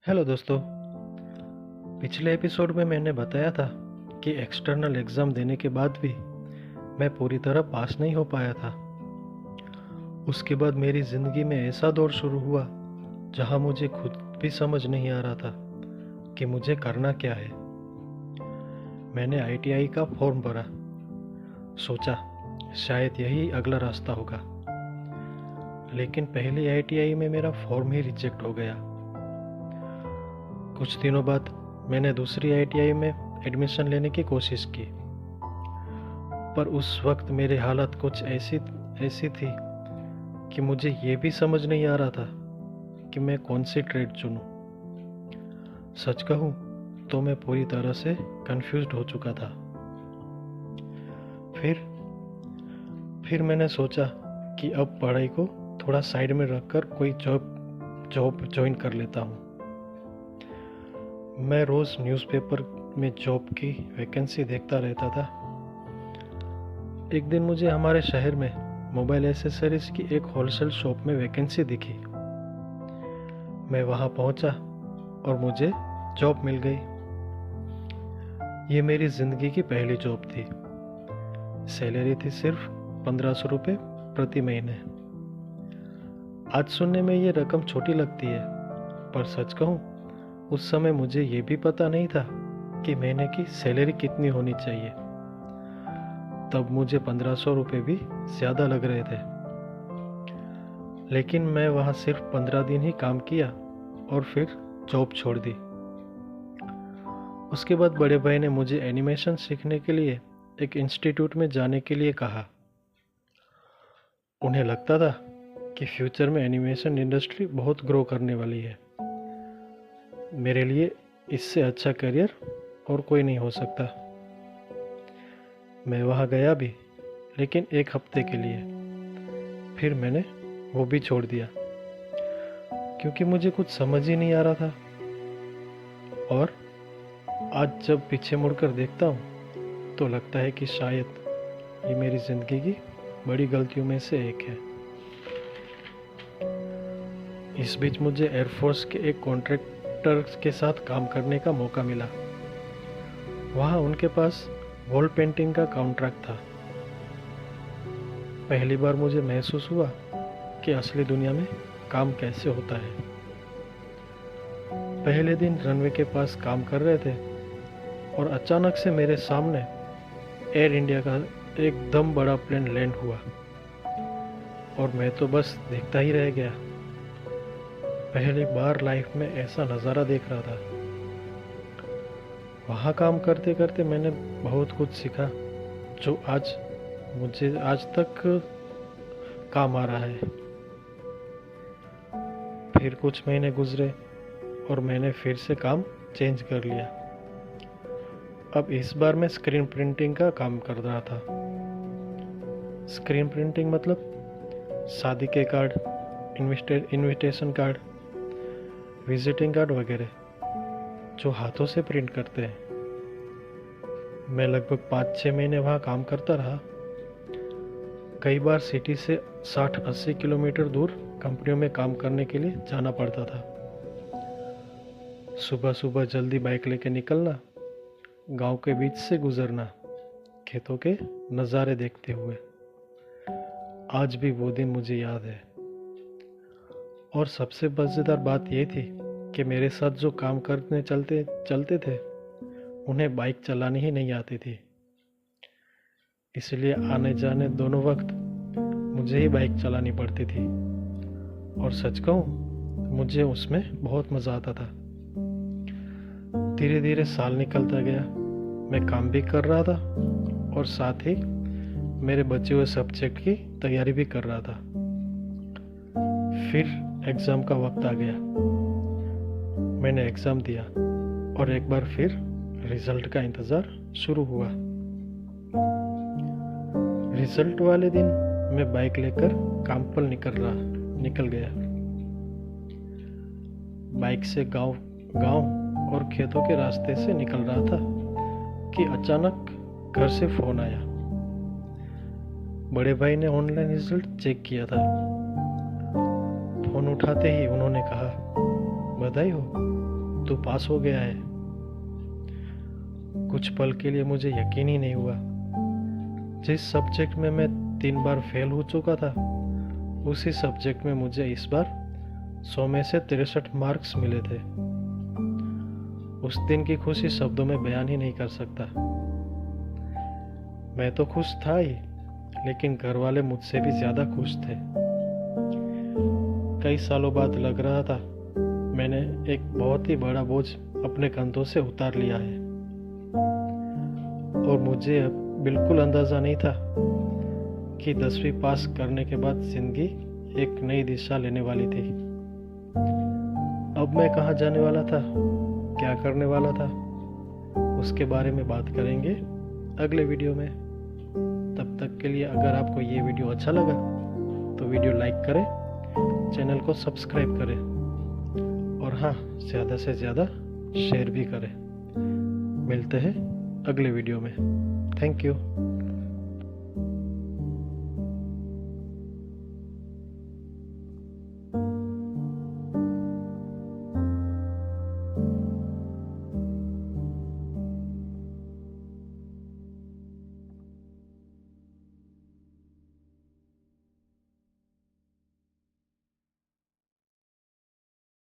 Hello दोस्तों। पिछले episode में मैंने बताया था कि एक्सटर्नल एग्ज़ाम देने के बाद भी मैं पूरी तरह पास नहीं हो पाया था। उसके बाद मेरी ज़िंदगी में ऐसा दौर शुरू हुआ जहां मुझे खुद भी समझ नहीं आ रहा था कि मुझे करना क्या है। मैंने आईटीआई का फॉर्म भरा, सोचा शायद यही अगला रास्ता होगा, लेकिन पहली आईटीआई में मेरा फॉर्म ही रिजेक्ट हो गया। कुछ दिनों बाद मैंने दूसरी आईटीआई में एडमिशन लेने की कोशिश की, पर उस वक्त मेरी हालत कुछ ऐसी थी कि मुझे ये भी समझ नहीं आ रहा था कि मैं कौन सी ट्रेड चुनूं। सच कहूं तो मैं पूरी तरह से कंफ्यूज्ड हो चुका था। फिर मैंने सोचा कि अब पढ़ाई को थोड़ा साइड में रखकर कोई जॉब ज्वाइन कर लेता हूं। मैं रोज़ न्यूज़पेपर में जॉब की वैकेंसी देखता रहता था। एक दिन मुझे हमारे शहर में मोबाइल एसेसरीज की एक होलसेल शॉप में वैकेंसी दिखी। मैं वहां पहुंचा और मुझे जॉब मिल गई। ये मेरी ज़िंदगी की पहली जॉब थी। सैलरी थी सिर्फ 1500 रुपये प्रति महीने। आज सुनने में ये रकम छोटी लगती है, पर सच कहूँ उस समय मुझे ये भी पता नहीं था कि महीने की सैलरी कितनी होनी चाहिए। तब मुझे 1500 रुपये भी ज़्यादा लग रहे थे। लेकिन मैं वहाँ सिर्फ 15 दिन ही काम किया और फिर जॉब छोड़ दी। उसके बाद बड़े भाई ने मुझे एनिमेशन सीखने के लिए एक इंस्टीट्यूट में जाने के लिए कहा। उन्हें लगता था कि फ्यूचर में एनिमेशन इंडस्ट्री बहुत ग्रो करने वाली है। मेरे लिए इससे अच्छा करियर और कोई नहीं हो सकता। मैं वहाँ गया भी, लेकिन एक हफ्ते के लिए। फिर मैंने वो भी छोड़ दिया क्योंकि मुझे कुछ समझ ही नहीं आ रहा था। और आज जब पीछे मुड़कर देखता हूँ तो लगता है कि शायद ये मेरी ज़िंदगी की बड़ी गलतियों में से एक है। इस बीच मुझे एयरफोर्स के एक कॉन्ट्रैक्टर के साथ काम करने का मौका मिला। वहाँ उनके पास वॉल पेंटिंग का कॉन्ट्रैक्ट था। पहली बार मुझे महसूस हुआ कि असली दुनिया में काम कैसे होता है। पहले दिन रनवे के पास काम कर रहे थे और अचानक से मेरे सामने एयर इंडिया का एकदम बड़ा प्लेन लैंड हुआ और मैं तो बस देखता ही रह गया। पहली बार लाइफ में ऐसा नज़ारा देख रहा था। वहाँ काम करते करते मैंने बहुत कुछ सीखा जो मुझे आज तक काम आ रहा है। फिर कुछ महीने गुजरे और मैंने फिर से काम चेंज कर लिया। अब इस बार मैं स्क्रीन प्रिंटिंग का काम कर रहा था। स्क्रीन प्रिंटिंग मतलब शादी के card, invitation card, visiting card वगैरह जो हाथों से प्रिंट करते हैं। मैं लगभग 5-6 महीने वहाँ काम करता रहा। कई बार सिटी से 60-80 किलोमीटर दूर कंपनियों में काम करने के लिए जाना पड़ता था। सुबह सुबह जल्दी बाइक लेके निकलना, गांव के बीच से गुजरना, खेतों के नज़ारे देखते हुए। आज भी वो दिन मुझे याद है। और सबसे मज़ेदार बात यह थी कि मेरे साथ जो काम करने चलते थे उन्हें बाइक चलानी ही नहीं आती थी। इसलिए आने जाने दोनों वक्त मुझे ही बाइक चलानी पड़ती थी। और सच कहूँ मुझे उसमें बहुत मज़ा आता था। धीरे धीरे साल निकलता गया। मैं काम भी कर रहा था और साथ ही मेरे बचे हुए सब्जेक्ट की तैयारी भी कर रहा था। फिर एग्ज़ाम का वक्त आ गया। मैंने एग्ज़ाम दिया और एक बार फिर रिज़ल्ट का इंतज़ार शुरू हुआ। रिज़ल्ट वाले दिन मैं बाइक लेकर काम पर निकल गया। बाइक से गांव और खेतों के रास्ते से निकल रहा था कि अचानक घर से फ़ोन आया। बड़े भाई ने ऑनलाइन रिज़ल्ट चेक किया था। फ़ोन उठाते ही उन्होंने कहा, बधाई हो, तू पास हो गया है। कुछ पल के लिए मुझे यकीन ही नहीं हुआ। जिस सब्जेक्ट में मैं 3 बार फेल हो चुका था, उसी सब्जेक्ट में मुझे इस बार 100 में से 63 मार्क्स मिले थे। उस दिन की खुशी शब्दों में बयान ही नहीं कर सकता। मैं तो खुश था ही, लेकिन घर वाले मुझसे भी ज्यादा खुश थे। कई सालों बाद लग रहा था मैंने एक बहुत ही बड़ा बोझ अपने कंधों से उतार लिया है, और मुझे अब बिल्कुल अंदाजा नहीं था कि 10वीं पास करने के बाद जिंदगी एक नई दिशा लेने वाली थी। अब मैं कहाँ जाने वाला था, क्या करने वाला था, उसके बारे में बात करेंगे अगले वीडियो में। तब तक के लिए अगर आपको ये वीडियो अच्छा लगा तो वीडियो लाइक करें, चैनल को सब्सक्राइब करें, और हाँ, ज़्यादा से ज़्यादा शेयर भी करें। मिलते हैं अगले वीडियो में। Thank you.